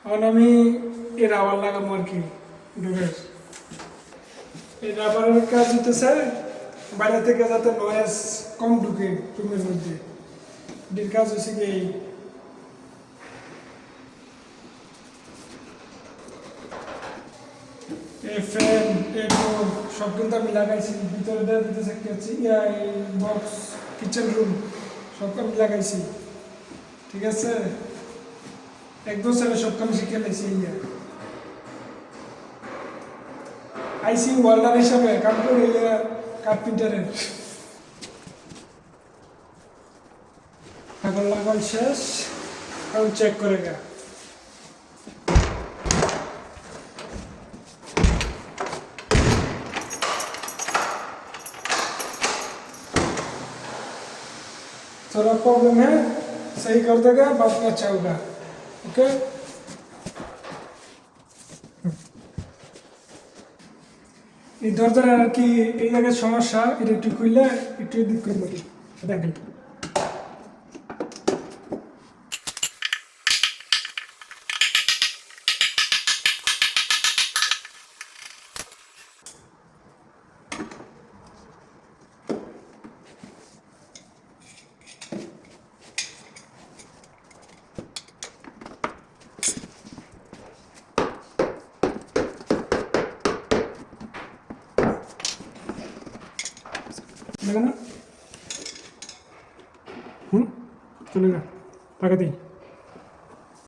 এখন আমি এই রাবার লাগাবো আর কি ডুবের। এই রাবারের কাজ হতেছে বাইরে থেকে যাতে নয়েজ কম ঢুকে রুমের মধ্যে। এটির কাজ হচ্ছে কি এই ফ্যান এই ডোর সব কিন্তু আমি লাগাইছি। ভিতরে দেওয়া দিতেছে কি হচ্ছে এই বক্স কিচেন রুম সব আমি লাগাইছি, ঠিক আছে। এক বছরে সব কাম শিখে লাইছি। আইসি ওয়ার্ল্ডার হিসাবে কাম করি কার্পেন্টারের। এখন লাগান শেষ, এখন চেক করে গা। थोड़ा प्रॉब्लम है, सही कर देगा, बाद में अच्छा होगा। ओके এই দরজার আর কি এই জায়গায় সমস্যা, এটা একটু খুললে একটু এদিক করে বলি দেখেন। चलेगा चलेगा, ताकत ही